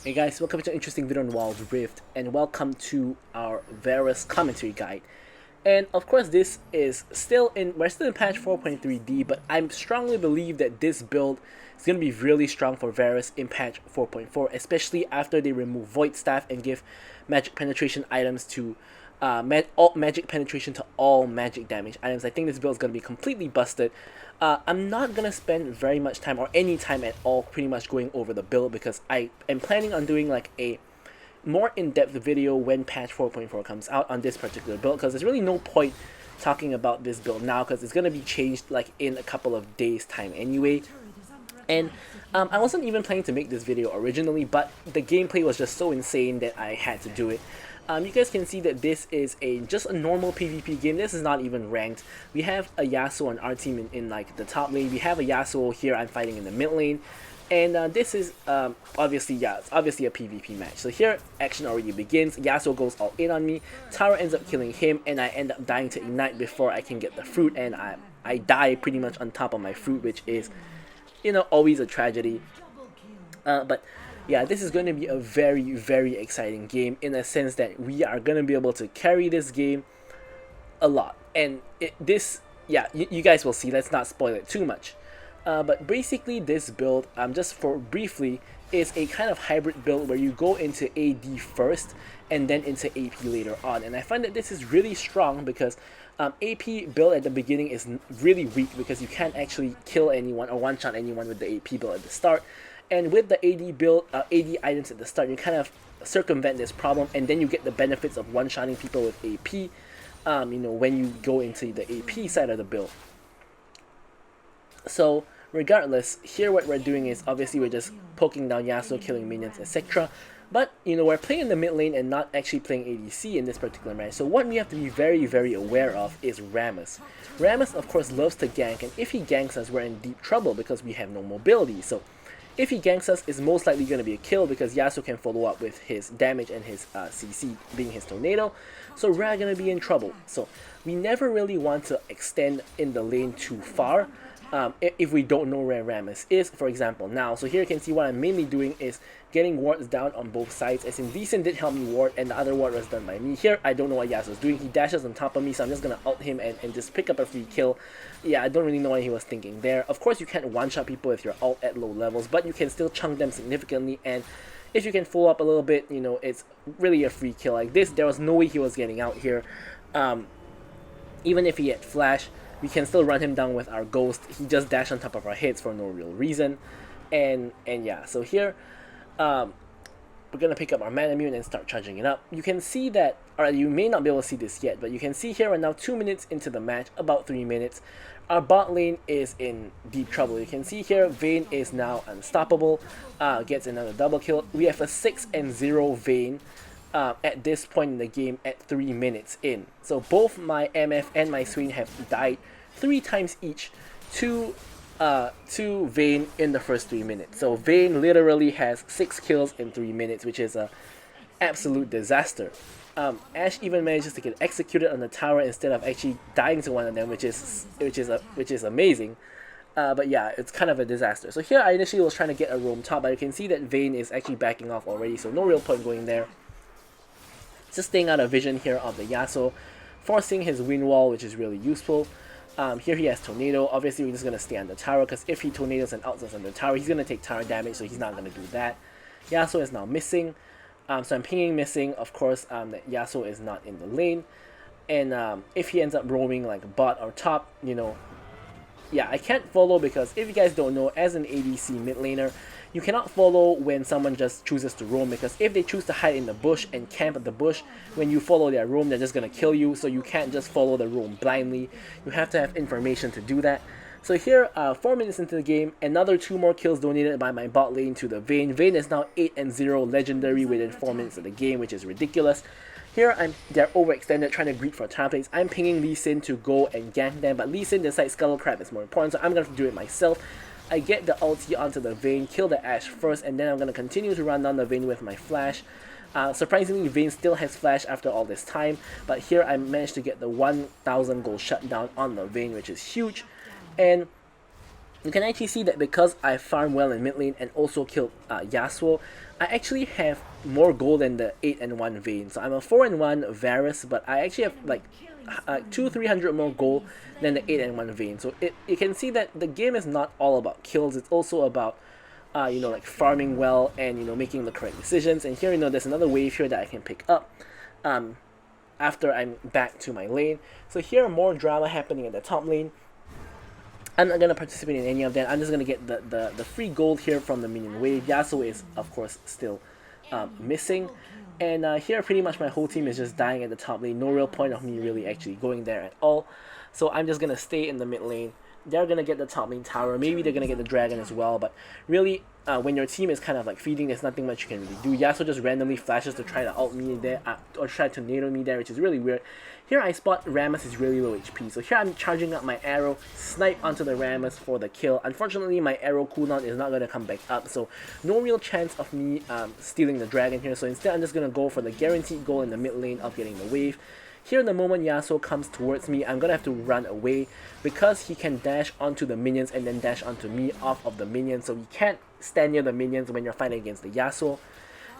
Hey guys, welcome to an interesting video on Wild Rift, and welcome to our Varus commentary guide. And of course, we're still in patch 4.3D, but I strongly believe that this build is going to be really strong for Varus in patch 4.4, especially after they remove Void Staff and give magic penetration items to magic penetration to all magic damage items. I think this build is going to be completely busted. I'm not going to spend very much time or any time at all pretty much going over the build, because I am planning on doing like a more in-depth video when patch 4.4 comes out on this particular build, because there's really no point talking about this build now because it's going to be changed like in a couple of days time anyway. And I wasn't even planning to make this video originally, but the gameplay was just so insane that I had to do it. You guys can see that this is just a normal PvP game. This is not even ranked. We have a Yasuo on our team in like the top lane. We have a Yasuo here I'm fighting in the mid lane. And this is obviously it's obviously a PvP match. So here, action already begins. Yasuo goes all in on me. Tower ends up killing him, and I end up dying to Ignite before I can get the fruit. And I die pretty much on top of my fruit, which is, you know, always a tragedy. But yeah, this is going to be a very, very exciting game in a sense that we are going to be able to carry this game a lot. And you guys will see. Let's not spoil it too much. But basically this build, just for briefly, is a kind of hybrid build where you go into AD first and then into AP later on. And I find that this is really strong because AP build at the beginning is really weak because you can't actually kill anyone or one-shot anyone with the AP build at the start. And with the AD build, AD items at the start, you kind of circumvent this problem, and then you get the benefits of one-shotting people with AP, you know, when you go into the AP side of the build. So regardless, here what we're doing is obviously we're just poking down Yasuo, killing minions, etc. But, you know, we're playing in the mid lane and not actually playing ADC in this particular match. So what we have to be very, very aware of is Rammus. Rammus, of course, loves to gank, and if he ganks us, we're in deep trouble because we have no mobility. So if he ganks us, it's most likely going to be a kill because Yasuo can follow up with his damage and his CC being his tornado. So we're going to be in trouble. So we never really want to extend in the lane too far. If we don't know where Rammus is, for example, now. So here you can see what I'm mainly doing is getting wards down on both sides, as in Lee Sin did help me ward and the other ward was done by me. Here I don't know what Yasuo is doing. He dashes on top of me, so I'm just gonna ult him and just pick up a free kill. Yeah, I don't really know what he was thinking there. Of course you can't one-shot people with your ult at low levels, but you can still chunk them significantly, and if you can follow up a little bit, you know, it's really a free kill. Like this, there was no way he was getting out here. Even if he had flash, we can still run him down with our ghost. He just dashed on top of our heads for no real reason. And yeah, so here we're gonna pick up our mana immune and start charging it up. You can see that, or you may not be able to see this yet, but you can see here we're now 2 minutes into the match, about 3 minutes. Our bot lane is in deep trouble. You can see here Vayne is now unstoppable, gets another double kill. We have a 6-0 Vayne at this point in the game at 3 minutes in. So both my MF and my Swain have died 3 times each to Vayne in the first 3 minutes. So Vayne literally has 6 kills in 3 minutes, which is a absolute disaster. Ashe even manages to get executed on the tower instead of actually dying to one of them, which is amazing. But yeah, it's kind of a disaster. So here I initially was trying to get a roam top, but you can see that Vayne is actually backing off already, so no real point going there. Just staying out of vision here of the Yasuo, forcing his wind wall, which is really useful. Here he has tornado. Obviously we're just going to stay on the tower, because if he tornadoes and outs us on the tower, he's going to take tower damage, so he's not going to do that. Yasuo is now missing, so I'm pinging missing, of course, that Yasuo is not in the lane. And if he ends up roaming like bot or top, you know, yeah, I can't follow, because if you guys don't know, as an ADC mid laner, you cannot follow when someone just chooses to roam, because if they choose to hide in the bush and camp at the bush, when you follow their roam, they're just going to kill you. So you can't just follow the roam blindly. You have to have information to do that. So here, 4 minutes into the game, another 2 more kills donated by my bot lane to the Vayne. Vayne is now 8-0 legendary within 4 minutes of the game, which is ridiculous. Here, they're overextended, trying to greed for tower plates. I'm pinging Lee Sin to go and gank them, but Lee Sin decides Scuttle Crab is more important, so I'm going to have to do it myself. I get the ulti onto the Vayne, kill the Ashe first, and then I'm going to continue to run down the Vayne with my flash. Surprisingly, Vayne still has flash after all this time, but here I managed to get the 1000 gold shutdown on the Vayne, which is huge. And you can actually see that because I farm well in mid lane and also killed Yasuo, I actually have more gold than the 8-1 Vayne. So I'm a 4-1 Varus, but I actually have like 200-300 more gold than the 8-1 Vayne. So you can see that the game is not all about kills, it's also about like farming well and making the correct decisions. And here there's another wave here that I can pick up after I'm back to my lane. So here more drama happening at the top lane. I'm not going to participate in any of that. I'm just going to get the free gold here from the minion wave. Yasuo is, of course, still missing. And here, pretty much my whole team is just dying at the top lane. No real point of me really actually going there at all. So I'm just going to stay in the mid lane. They're going to get the top lane tower. Maybe they're going to get the dragon as well. But really, when your team is kind of like feeding, there's nothing much you can really do. Yasuo just randomly flashes to try to ult me there, or try to tornado me there, which is really weird. Here I spot Rammus is really low HP, so here I'm charging up my arrow, snipe onto the Rammus for the kill. Unfortunately, my arrow cooldown is not going to come back up, so no real chance of me stealing the dragon here. So instead, I'm just going to go for the guaranteed goal in the mid lane of getting the wave. Here, the moment Yasuo comes towards me, I'm going to have to run away because he can dash onto the minions and then dash onto me off of the minions, so you can't stand near the minions when you're fighting against the Yasuo.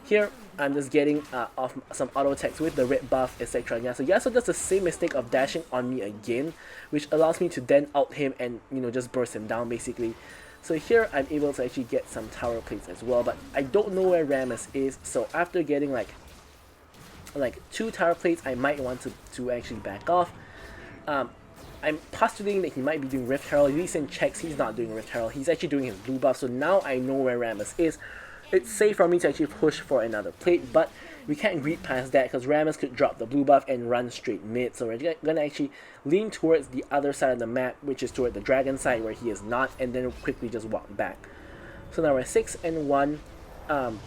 Here, I'm just getting off some auto attacks with the red buff, etc. Yeah, so Yasuo does the same mistake of dashing on me again, which allows me to then ult him and just burst him down basically. So here, I'm able to actually get some tower plates as well, but I don't know where Rammus is. So after getting like 2 tower plates, I might want to actually back off. I'm postulating that he might be doing Rift Herald. Lee Sin checks, he's not doing Rift Herald. He's actually doing his blue buff, so now I know where Rammus is. It's safe for me to actually push for another plate, but we can't greed past that because Rammus could drop the blue buff and run straight mid. So we're gonna actually lean towards the other side of the map, which is toward the dragon side where he is not, and then quickly just walk back. So now we're 6-1,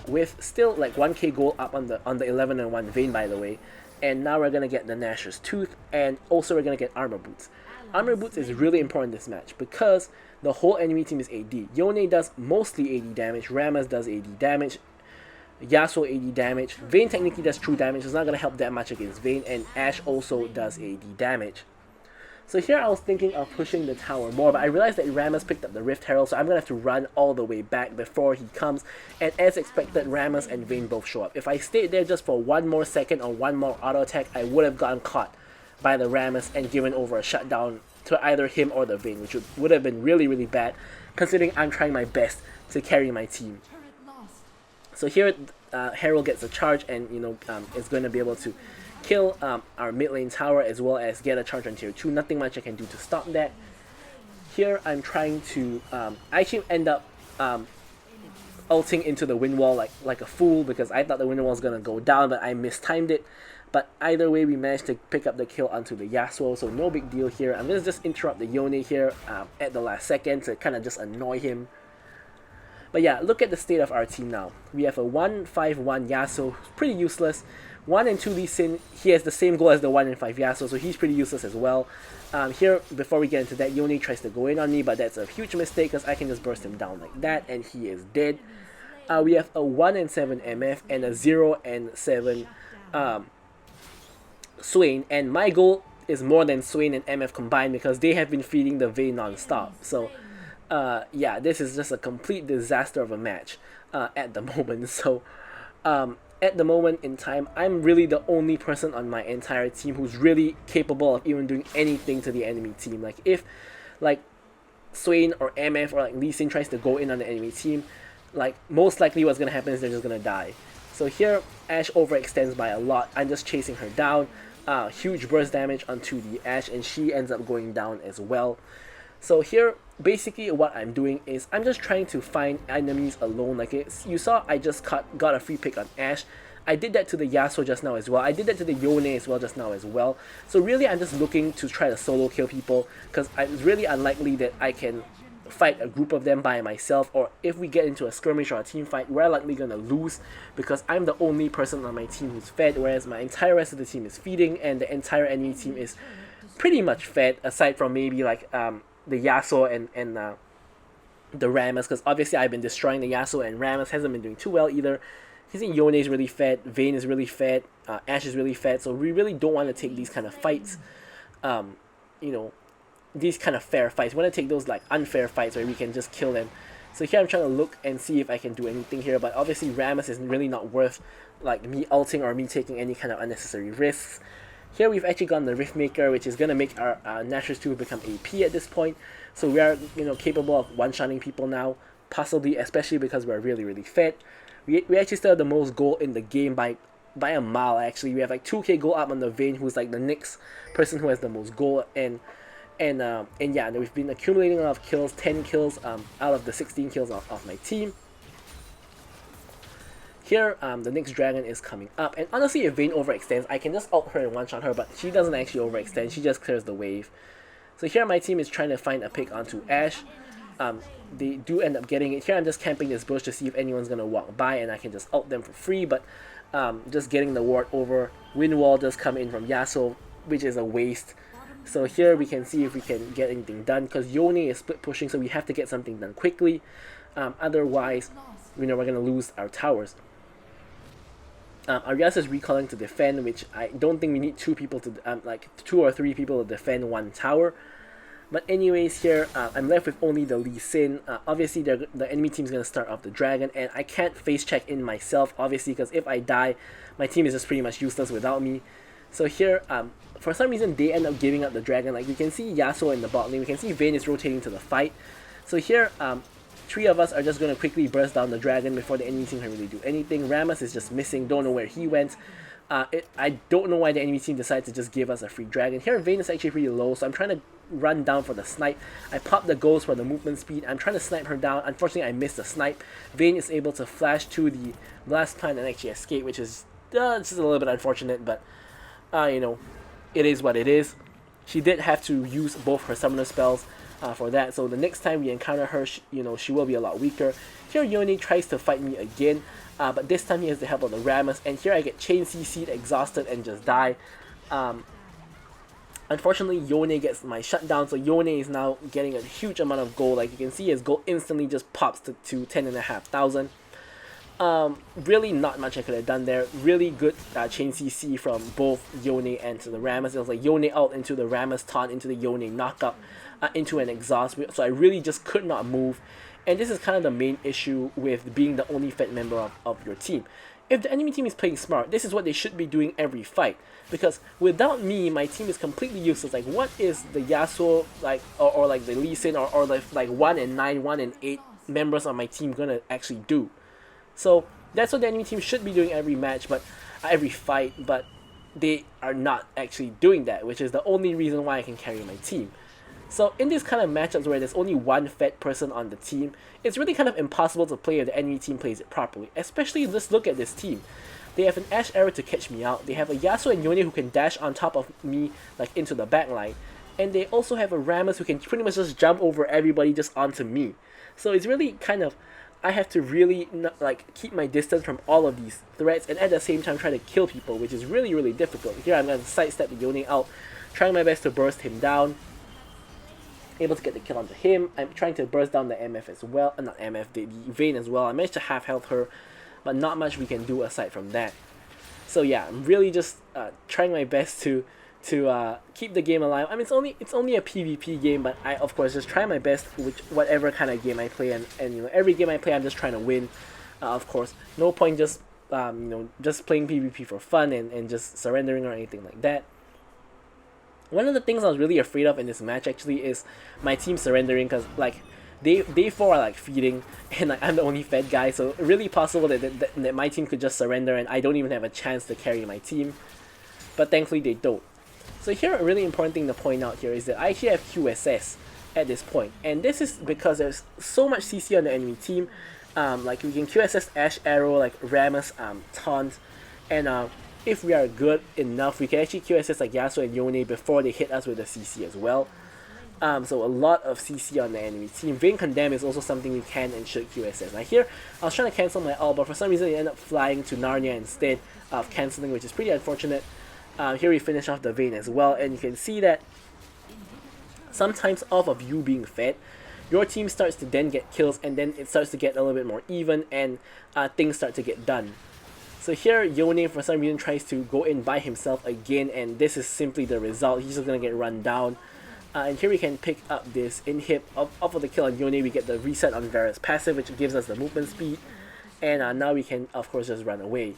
with still like 1k gold up on the 11-1 Vayne, by the way. And now we're gonna get the Nashor's Tooth, and also we're gonna get Armor Boots. Armor Boots is really important in this match because the whole enemy team is AD. Yone does mostly AD damage, Rammus does AD damage, Yasuo AD damage, Vayne technically does true damage, it's not going to help that much against Vayne, and Ashe also does AD damage. So here I was thinking of pushing the tower more, but I realized that Rammus picked up the Rift Herald, so I'm going to have to run all the way back before he comes, and as expected, Rammus and Vayne both show up. If I stayed there just for one more second or one more auto attack, I would have gotten caught by the Rammus and given over a shutdown to either him or the Vayne, which would have been really, really bad, considering I'm trying my best to carry my team. So here, Herald gets a charge and is going to be able to kill our mid lane tower as well as get a charge on tier 2. Nothing much I can do to stop that. Here I'm trying to I actually end up ulting into the wind wall like a fool because I thought the wind wall was going to go down, but I mistimed it. But either way, we managed to pick up the kill onto the Yasuo, so no big deal here. I'm going to just interrupt the Yone here at the last second to kind of just annoy him. But yeah, look at the state of our team now. We have a 1-5-1 Yasuo, who's pretty useless. 1 and 2 Lee Sin, he has the same goal as the 1 and 5 Yasuo, so he's pretty useless as well. Here, before we get into that, Yone tries to go in on me, but that's a huge mistake because I can just burst him down like that, and he is dead. We have a 1 and 7 MF and a 0 and 7 Swain, and my goal is more than Swain and MF combined because they have been feeding the Vayne non-stop. So yeah, this is just a complete disaster of a match at the moment. So at the moment in time, I'm really the only person on my entire team who's really capable of even doing anything to the enemy team. Like if Swain or MF or Lee Sin tries to go in on the enemy team, most likely what's gonna happen is they're just gonna die. So here, Ashe overextends by a lot. I'm just chasing her down. Huge burst damage onto the Ashe, and she ends up going down as well. So here, basically what I'm doing is I'm just trying to find enemies alone. You saw I just got a free pick on Ashe. I did that to the Yasuo just now as well. I did that to the Yone as well just now as well. So really I'm just looking to try to solo kill people because it's really unlikely that I can fight a group of them by myself, or if we get into a skirmish or a team fight, we're likely gonna lose because I'm the only person on my team who's fed, whereas my entire rest of the team is feeding and the entire enemy team is pretty much fed, aside from maybe the Yasuo and the Rammus, because obviously I've been destroying the Yasuo and Rammus hasn't been doing too well either. You see Yone is really fed, Vayne is really fed, Ashe is really fed, so we really don't want to take these kind of fights these kind of fair fights. We want to take those like unfair fights where we can just kill them. So here I'm trying to look and see if I can do anything here, but obviously Rammus is really not worth like me ulting or me taking any kind of unnecessary risks. Here we've actually gotten the Riftmaker, which is going to make our Naturals 2 become AP at this point. So we are, you know, capable of one-shotting people now, possibly, especially because we're really, really fit. We actually still have the most gold in the game by a mile, actually. We have like 2k gold up on the Vayne, who's like the next person who has the most gold. And yeah, we've been accumulating a lot of kills, 10 kills out of the 16 kills of my team. Here, the next dragon is coming up, and honestly, if Vayne overextends, I can just ult her and one-shot her, but she doesn't actually overextend, she just clears the wave. So here my team is trying to find a pick onto Ashe. They do end up getting it. Here I'm just camping this bush to see if anyone's going to walk by, and I can just ult them for free, but just getting the ward over. Wind Wall does come in from Yasuo, which is a waste. So here we can see if we can get anything done, because Yone is split pushing, so we have to get something done quickly. Otherwise, you know, we're going to lose our towers. Arias is recalling to defend, which I don't think we need two people to, like 2 or 3 people to defend one tower. But anyways, here I'm left with only the Lee Sin. Obviously, the enemy team is going to start off the dragon, and I can't face check in myself, obviously, because if I die, my team is just pretty much useless without me. So here, for some reason, they end up giving up the dragon. Like, you can see Yasuo in the bot lane, we can see Vayne is rotating to the fight. So here, 3 of us are just going to quickly burst down the dragon before the enemy team can really do anything. Rammus is just missing, don't know where he went. I don't know why the enemy team decided to just give us a free dragon. Here Vayne is actually pretty low, so I'm trying to run down for the snipe. I pop the ghost for the movement speed. I'm trying to snipe her down. Unfortunately, I missed the snipe. Vayne is able to flash to the blast plant and actually escape, which is just a little bit unfortunate, but you know, it is what it is. She did have to use both her summoner spells for that, so the next time we encounter her, you know, she will be a lot weaker. Here Yone tries to fight me again, but this time he has the help of the Rammus, and here I get chain CC'd, exhausted, and just die. Unfortunately, Yone gets my shutdown, so Yone is now getting a huge amount of gold. Like you can see, his gold instantly just pops to 10,500. Really not much I could have done there. Really good chain CC from both Yone and to the Rammus. It was like Yone out into the Rammus taunt, into the Yone knockup, into an exhaust. So I really just could not move. And this is kind of the main issue with being the only fed member of your team. If the enemy team is playing smart, this is what they should be doing every fight. Because without me, my team is completely useless. Like, what is the Yasuo, like, or like the Lee Sin, or like 1 and 9, 1 and 8 members of my team gonna actually do? So that's what the enemy team should be doing every match, but every fight, but they are not actually doing that, which is the only reason why I can carry my team. So in these kind of matchups where there's only one fed person on the team, it's really kind of impossible to play if the enemy team plays it properly. Especially, let's look at this team. They have an Ashe arrow to catch me out. They have a Yasuo and Yone who can dash on top of me, like into the backline. And they also have a Rammus who can pretty much just jump over everybody just onto me. So it's really kind of, I have to really like keep my distance from all of these threats, and at the same time try to kill people, which is really, really difficult. Here I'm going to sidestep the Yone out, trying my best to burst him down. Able to get the kill onto him. I'm trying to burst down the MF as well, not MF, the Vayne as well. I managed to half health her, but not much we can do aside from that. So yeah, I'm really just trying my best to keep the game alive. I mean, it's only a PvP game, but I of course just try my best with whatever kind of game I play, and you know, every game I play I'm just trying to win. Of course, no point just you know, just playing PvP for fun and just surrendering or anything like that. One of the things I was really afraid of in this match actually is my team surrendering, because like they 4 are like feeding, and like I'm the only fed guy, so really possible that my team could just surrender and I don't even have a chance to carry my team. But thankfully they don't. So here a really important thing to point out here is that I actually have QSS at this point, and this is because there's so much CC on the enemy team. Like we can QSS Ashe arrow, like Rammus taunt, and if we are good enough, we can actually QSS like Yasuo and Yone before they hit us with the CC as well. So a lot of CC on the enemy team. Vayne Condemn is also something we can and should QSS. Now here, I was trying to cancel my ult, but for some reason it ended up flying to Narnia instead of cancelling, which is pretty unfortunate. Here we finish off the Vayne as well, and you can see that sometimes off of you being fed, your team starts to then get kills, and then it starts to get a little bit more even, and things start to get done. So here, Yone for some reason tries to go in by himself again, and this is simply the result. He's just gonna get run down. And here we can pick up this inhib off of the kill on Yone. We get the reset on Varus passive, which gives us the movement speed. And now we can, of course, just run away.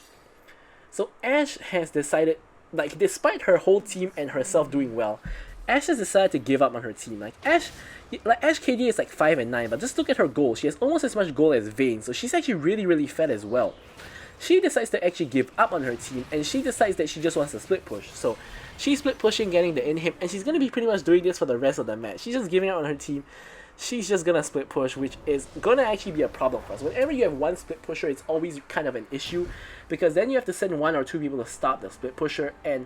So Ashe has decided, like, despite her whole team and herself doing well, Ashe has decided to give up on her team. Ashe KD is like 5 and 9, but just look at her goal. She has almost as much goal as Vayne, so she's actually really, really fed as well. She decides to actually give up on her team, and she decides that she just wants to split push. So she's split pushing, getting the inhib, and she's going to be pretty much doing this for the rest of the match. She's just giving up on her team. She's just going to split push, which is going to actually be a problem for us. Whenever you have one split pusher, it's always kind of an issue, because then you have to send 1 or 2 people to stop the split pusher, and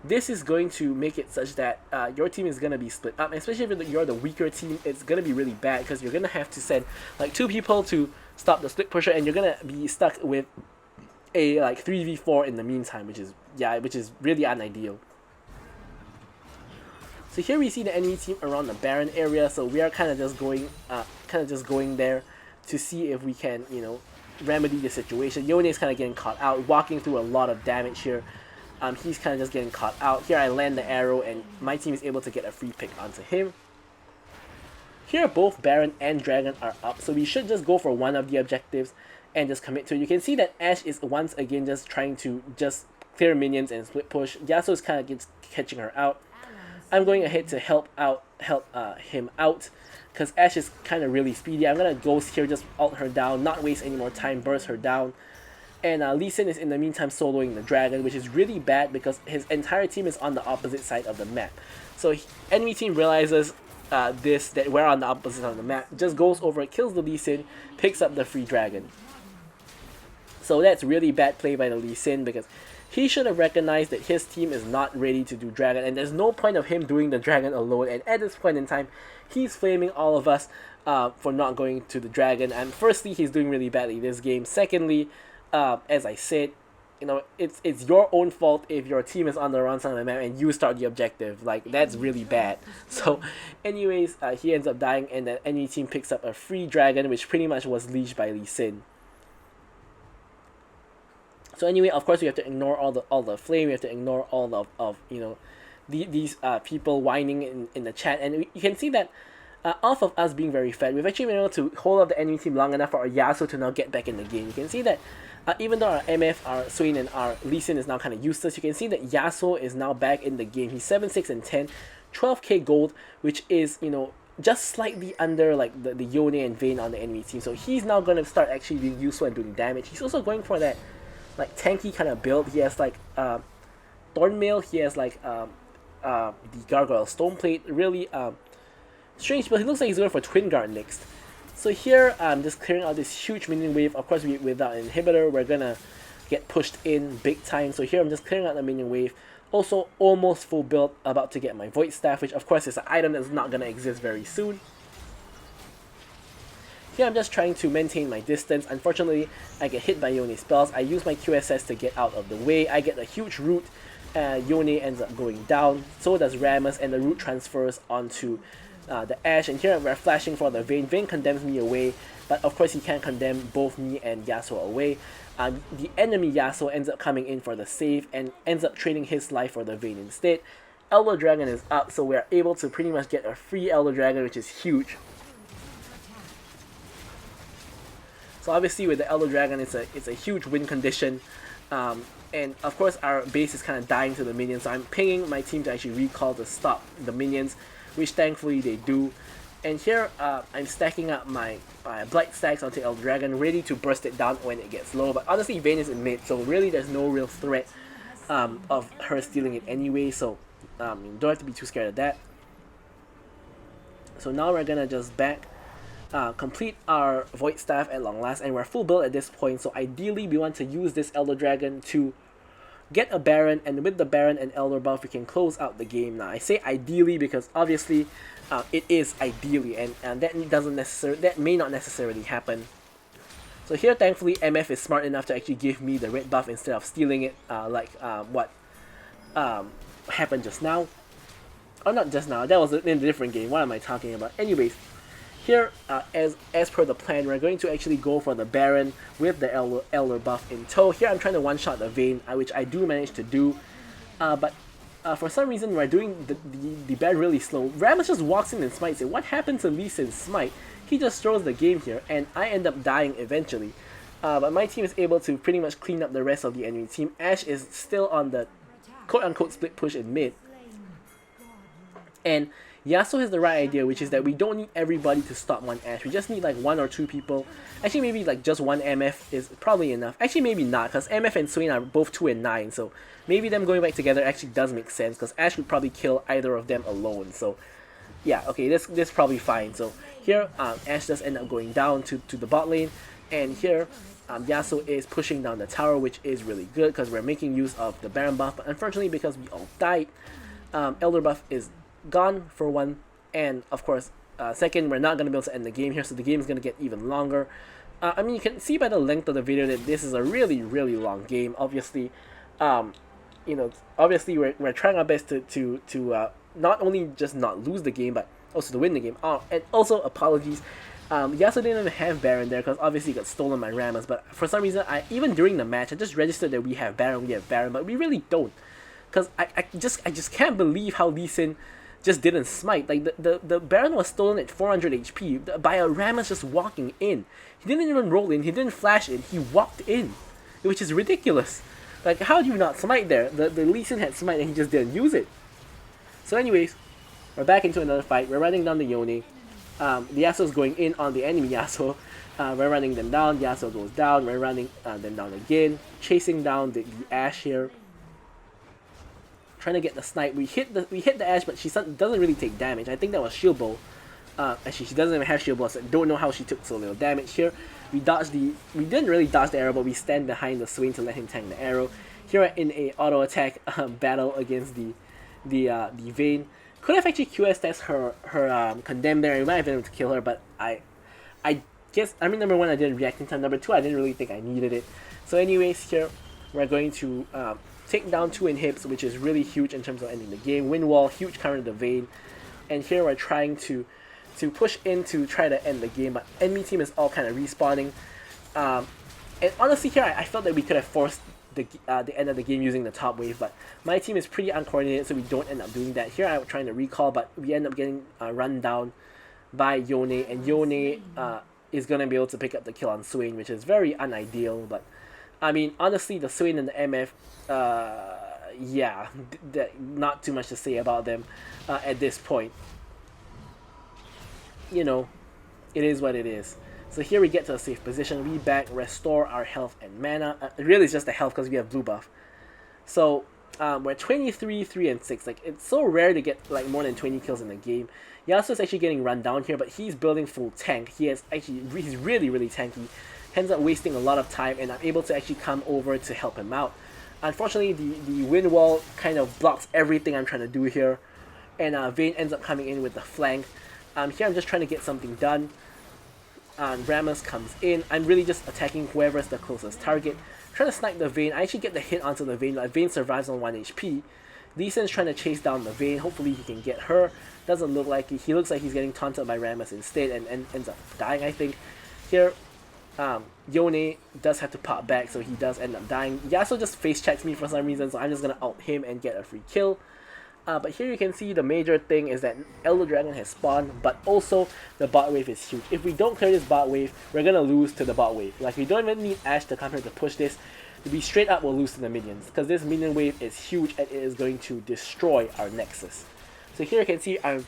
this is going to make it such that your team is going to be split up, and especially if you're the weaker team, it's going to be really bad, because you're going to have to send like 2 people to stop the split pusher, and you're going to be stuck with a like 3v4 in the meantime, which is really unideal. So here we see the enemy team around the Baron area, so we are kind of just going there to see if we can, you know, remedy the situation. Yone is kind of getting caught out, walking through a lot of damage here. He's kind of just getting caught out. Here I land the arrow, and my team is able to get a free pick onto him. Here both Baron and Dragon are up, so we should just go for one of the objectives and just commit to it. You can see that Ashe is once again just trying to just clear minions and split push. Yasuo is kind of catching her out. I'm going ahead to help him out, because Ashe is kind of really speedy. I'm going to Ghost here, just ult her down, not waste any more time, burst her down. And Lee Sin is in the meantime soloing the Dragon, which is really bad because his entire team is on the opposite side of the map. So enemy team realizes that we're on the opposite side of the map, just goes over, kills the Lee Sin, picks up the free Dragon. So that's really bad play by the Lee Sin, because he should have recognized that his team is not ready to do Dragon, and there's no point of him doing the Dragon alone, and at this point in time, he's flaming all of us for not going to the Dragon. And firstly, he's doing really badly this game. Secondly, as I said, you know, it's your own fault if your team is on the wrong side of the map and you start the objective. Like, that's really bad. So anyways, he ends up dying, and the enemy team picks up a free Dragon, which pretty much was leashed by Lee Sin. So anyway, of course, we have to ignore all the flame. We have to ignore all of you know, these people whining in the chat, and you can see that off of us being very fed, we've actually been able to hold up the enemy team long enough for our Yasuo to now get back in the game. You can see that even though our MF, our Swain, and our Lee Sin is now kind of useless, you can see that Yasuo is now back in the game. He's 7, 6, and 10, 12k gold, which is, you know, just slightly under like the Yone and Vayne on the enemy team. So he's now going to start actually being useful and doing damage. He's also going for that like tanky kind of build. He has like Thornmail, he has like the Gargoyle Stoneplate, really strange, but he looks like he's going for Twin Guard next. So here I'm just clearing out this huge minion wave. Of course, without an inhibitor, we're gonna get pushed in big time. So here I'm just clearing out the minion wave. Also almost full build, about to get my Void Staff, which of course is an item that's not gonna exist very soon. Here I'm just trying to maintain my distance. Unfortunately, I get hit by Yone's spells. I use my QSS to get out of the way. I get a huge root. Yone ends up going down. So does Rammus, and the root transfers onto the Ashe. And here we're flashing for the Vayne. Vayne condemns me away, but of course he can't condemn both me and Yasuo away. The enemy Yasuo ends up coming in for the save and ends up trading his life for the Vayne instead. Elder Dragon is up, so we're able to pretty much get a free Elder Dragon, which is huge. So obviously with the Elder Dragon, it's a huge win condition, and of course our base is kind of dying to the minions. So I'm pinging my team to actually recall to stop the minions, which thankfully they do. And here I'm stacking up my Blight stacks onto Elder Dragon, ready to burst it down when it gets low. But honestly, Vayne is in mid, so really there's no real threat of her stealing it anyway. So you don't have to be too scared of that. So now we're gonna just back. Complete our Void Staff at long last, and we're full build at this point. So ideally we want to use this Elder Dragon to get a Baron, and with the Baron and Elder buff we can close out the game. Now I say ideally because obviously it is ideally, and that may not necessarily happen. So here thankfully MF is smart enough to actually give me the red buff instead of stealing it like what happened just now. Or not just now, that was in a different game. What am I talking about? Anyways, here, as per the plan, we're going to actually go for the Baron with the Elder buff in tow. Here I'm trying to one-shot the Vayne, which I do manage to do, but for some reason we're doing the bed really slow. Rammus just walks in and smites it. What happened to Lee Sin's smite? He just throws the game here, and I end up dying eventually. But my team is able to pretty much clean up the rest of the enemy team. Ashe is still on the quote-unquote split push in mid. And Yasuo has the right idea, which is that we don't need everybody to stop one Ashe. We just need like 1 or 2 people. Actually, maybe like just one MF is probably enough. Actually, maybe not, because MF and Swain are both 2 and 9, so maybe them going back together actually does make sense, because Ashe would probably kill either of them alone. So yeah, okay, this probably fine. So here, Ashe does end up going down to the bot lane, and here Yasuo is pushing down the tower, which is really good because we're making use of the Baron buff. But unfortunately, because we all died, Elder buff is gone for one, and of course second, we're not going to be able to end the game here, so the game is going to get even longer. I mean, you can see by the length of the video that this is a really long game. Obviously, you know, obviously we're trying our best to not only just not lose the game, but also to win the game. And also, apologies, Yasuo didn't even have Baron there because obviously he got stolen by Rammus, but for some reason, even during the match, I just registered that we have Baron, but we really don't. Because I just can't believe how Lee Sin just didn't smite. Like, the Baron was stolen at 400 HP by a Rammus just walking in. He didn't even roll in, he didn't flash in, he walked in, which is ridiculous. Like, how do you not smite there? The Lee Sin had smite and he just didn't use it. So anyways, we're back into another fight. We're running down the Yone. The Yasuo's going in on the enemy Yasuo. We're running them down, Yasuo goes down, we're running them down again, chasing down the Ashe here. Trying to get the snipe. We hit the Ashe, but she doesn't really take damage. I think that was shield bow. Actually, she doesn't even have shield bow, so I don't know how she took so little damage here. We didn't really dodge the arrow, but we stand behind the Swain to let him tank the arrow. Here we're in a auto attack battle against the Vayne. Could have actually QS test her condemn there. We might have been able to kill her, but I guess, I mean, number one, I didn't react in time. Number two, I didn't really think I needed it. So anyways, here we're going to take down 2 inhibs, which is really huge in terms of ending the game. Wind wall, huge counter the Vayne. And here we're trying to push in to try to end the game, but enemy team is all kind of respawning. And honestly here, I felt that we could have forced the end of the game using the top wave, but my team is pretty uncoordinated, so we don't end up doing that. Here I'm trying to recall, but we end up getting run down by Yone, and Yone is going to be able to pick up the kill on Swain, which is very unideal. But I mean, honestly, the Swain and the MF, yeah, not too much to say about them at this point. You know, it is what it is. So here we get to a safe position. We back, restore our health and mana. Really, it's just the health because we have blue buff. So we're 23, 3, and 6. Like, it's so rare to get like more than 20 kills in the game. Yasuo's actually getting run down here, but he's building full tank. He's really tanky. Ends up wasting a lot of time, and I'm able to actually come over to help him out. Unfortunately, the wind wall kind of blocks everything I'm trying to do here, and Vayne ends up coming in with the flank. Here I'm just trying to get something done. Rammus comes in. I'm really just attacking whoever's the closest target. Trying to snipe the Vayne. I actually get the hit onto the Vayne, but Vayne survives on 1 HP. Lee Sin's trying to chase down the Vayne. Hopefully he can get her. Doesn't look like it. He looks like he's getting taunted by Rammus instead, and ends up dying, I think. Here, Yone does have to pop back, so he does end up dying. Yasuo just face checks me for some reason, so I'm just gonna ult him and get a free kill. But here you can see the major thing is that Elder Dragon has spawned, but also the bot wave is huge. If we don't clear this bot wave, we're gonna lose to the bot wave. Like, we don't even need Ashe to come here to push this. To be straight up, we'll lose to the minions, because this minion wave is huge and it is going to destroy our Nexus. So here you can see I'm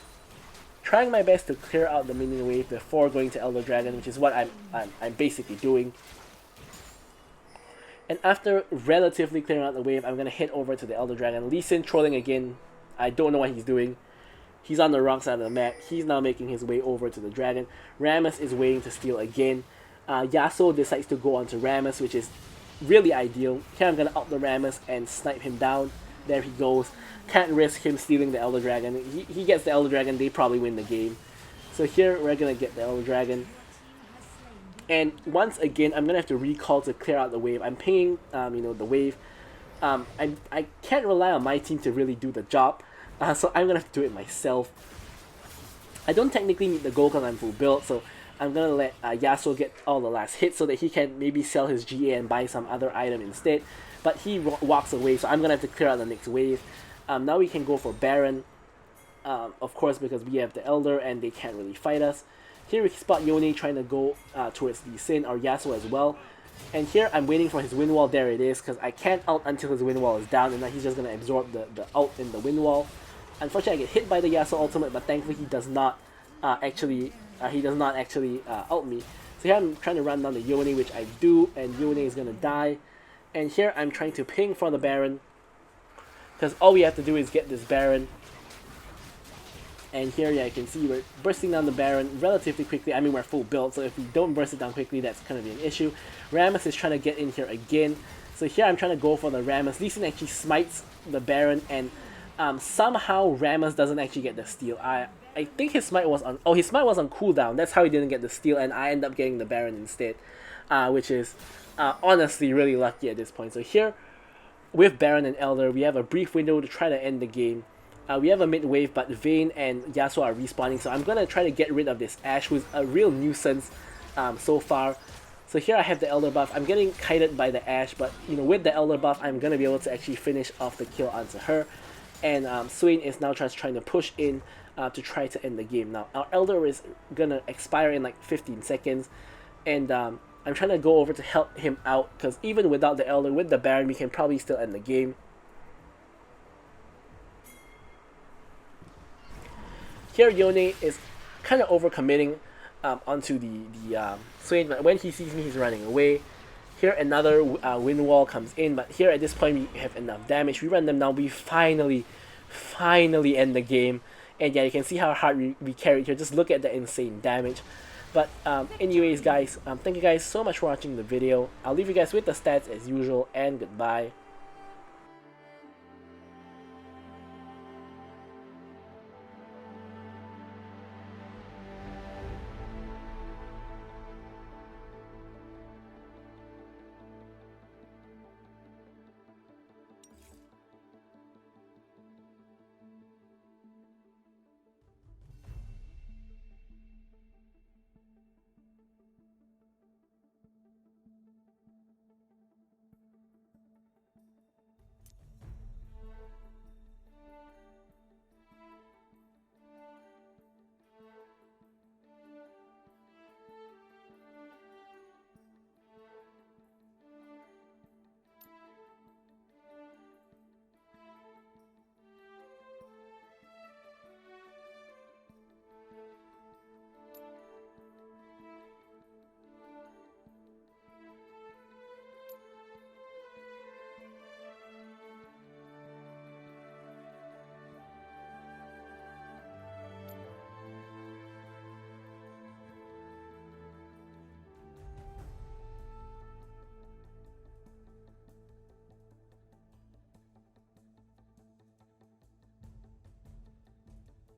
trying my best to clear out the minion wave before going to Elder Dragon, which is what I'm basically doing. And after relatively clearing out the wave, I'm gonna head over to the Elder Dragon. Lee Sin trolling again. I don't know what he's doing. He's on the wrong side of the map. He's now making his way over to the dragon. Rammus is waiting to steal again. Yasuo decides to go onto Rammus, which is really ideal. Here I'm gonna up the Rammus and snipe him down. There he goes. Can't risk him stealing the Elder Dragon. He gets the Elder Dragon, they probably win the game. So here we're gonna get the Elder Dragon. And once again, I'm gonna have to recall to clear out the wave. I'm pinging, you know, the wave. I can't rely on my team to really do the job. So I'm gonna have to do it myself. I don't technically need the gold because I'm full build, so I'm gonna let Yasuo get all the last hits so that he can maybe sell his GA and buy some other item instead. But he walks away, so I'm gonna have to clear out the next wave. Now we can go for Baron, of course, because we have the Elder and they can't really fight us. Here we spot Yone trying to go towards the Sin or Yasuo as well. And here I'm waiting for his wind wall. There it is, because I can't ult until his wind wall is down, and then he's just going to absorb the ult in the wind wall. Unfortunately, I get hit by the Yasuo ultimate, but thankfully he does not actually ult me. So here I'm trying to run down the Yone, which I do, and Yone is going to die. And here I'm trying to ping for the Baron, because all we have to do is get this Baron. And here, yeah, you can see we're bursting down the Baron relatively quickly. I mean, we're full build, so if we don't burst it down quickly, that's going to be an issue. Rammus is trying to get in here again. So here I'm trying to go for the Rammus. Lee Sin actually smites the Baron, and somehow Rammus doesn't actually get the steal. I think his smite was on... Oh, his smite was on cooldown. That's how he didn't get the steal, and I end up getting the Baron instead. Which is honestly really lucky at this point. So here, with Baron and Elder, we have a brief window to try to end the game. We have a mid wave, but Vayne and Yasuo are respawning, so I'm going to try to get rid of this Ashe, who's a real nuisance so far. So here I have the Elder buff. I'm getting kited by the Ashe, but you know, with the Elder buff, I'm going to be able to actually finish off the kill onto her. And Swain is now just trying to push in to try to end the game. Now, our Elder is going to expire in like 15 seconds, and I'm trying to go over to help him out, because even without the Elder, with the Baron, we can probably still end the game. Here Yone is kind of overcommitting onto the Swain, but when he sees me, he's running away. Here another wind wall comes in, but here at this point we have enough damage. We run them down. We finally end the game. And yeah, you can see how hard we carried here. Just look at the insane damage. But anyways, guys, thank you guys so much for watching the video. I'll leave you guys with the stats as usual, and goodbye.